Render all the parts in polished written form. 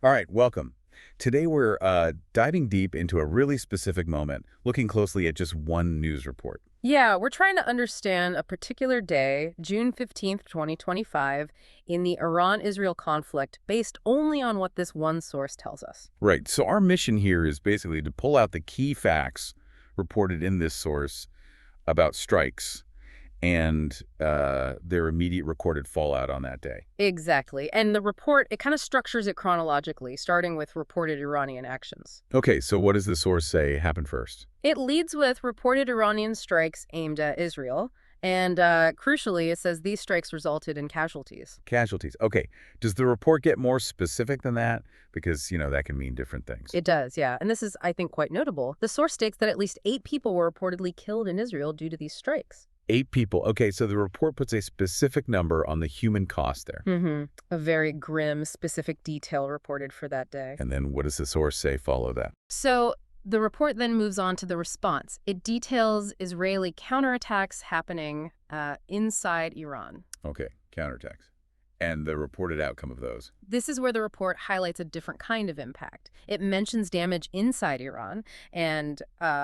All right, welcome. Today we're diving deep into a really specific moment, looking closely at just one news report. Yeah, we're trying to understand a particular day, June 15th, 2025, in the Iran-Israel conflict based only on what this one source tells us. Right, so our mission here is basically to pull out the key facts reported in this source about strikes and their immediate recorded fallout on that day. Exactly. And the report, it kind of structures it chronologically, starting with reported Iranian actions. Okay, so what does the source say happened first? It leads with reported Iranian strikes aimed at Israel. And crucially, it says these strikes resulted in casualties. Casualties. Okay, does the report get more specific than that? Because, that can mean different things. It does, yeah. And this is, I think, quite notable. The source states that at least 8 people were reportedly killed in Israel due to these strikes. 8 people. Okay, so the report puts a specific number on the human cost there. A very grim, specific detail reported for that day. And then what does the source say follow that? So the report then moves on to the response. It details Israeli counterattacks happening inside Iran. Okay, counterattacks. And the reported outcome of those. This is where the report highlights a different kind of impact. It mentions damage inside Iran and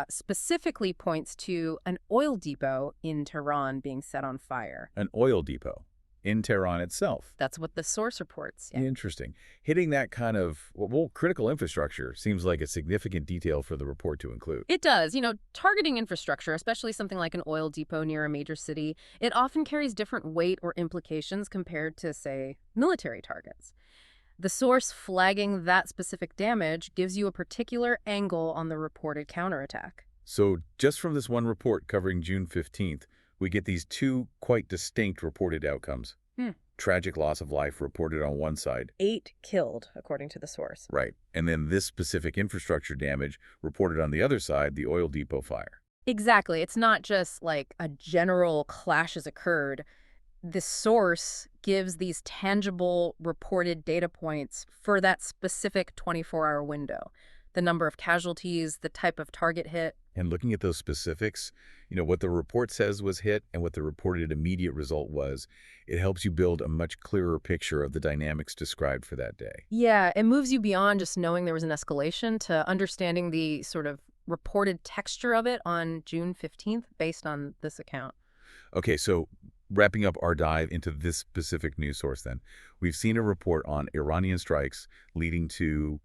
specifically points to an oil depot in Tehran being set on fire. An oil depot in Tehran itself. That's what the source reports. Yeah. Interesting. Hitting that kind of, well, critical infrastructure seems like a significant detail for the report to include. It does. Targeting infrastructure, especially something like an oil depot near a major city, it often carries different weight or implications compared to, say, military targets. The source flagging that specific damage gives you a particular angle on the reported counterattack. So just from this one report covering June 15th, we get these two quite distinct reported outcomes. Tragic loss of life reported on one side. 8 killed, according to the source. Right. And then this specific infrastructure damage reported on the other side, the oil depot fire. Exactly. It's not just like a general clash has occurred. The source gives these tangible reported data points for that specific 24-hour window. The number of casualties, the type of target hit. And looking at those specifics, what the report says was hit and what the reported immediate result was, it helps you build a much clearer picture of the dynamics described for that day. Yeah, it moves you beyond just knowing there was an escalation to understanding the sort of reported texture of it on June 15th based on this account. Okay, so wrapping up our dive into this specific news source then, we've seen a report on Iranian strikes leading to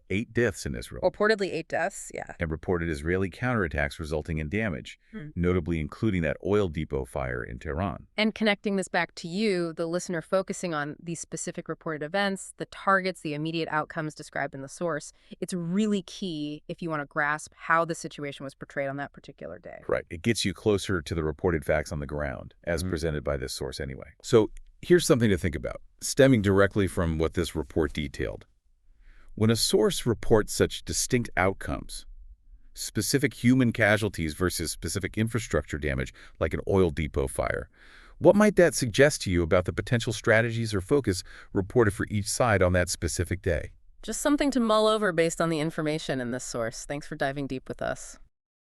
8 deaths in Israel. Reportedly 8 deaths, yeah. And reported Israeli counterattacks resulting in damage, notably including that oil depot fire in Tehran. And connecting this back to you, the listener focusing on these specific reported events, the targets, the immediate outcomes described in the source, it's really key if you want to grasp how the situation was portrayed on that particular day. Right. It gets you closer to the reported facts on the ground, as presented by this source anyway. So here's something to think about, stemming directly from what this report detailed. When a source reports such distinct outcomes, specific human casualties versus specific infrastructure damage like an oil depot fire, what might that suggest to you about the potential strategies or focus reported for each side on that specific day? Just something to mull over based on the information in this source. Thanks for diving deep with us.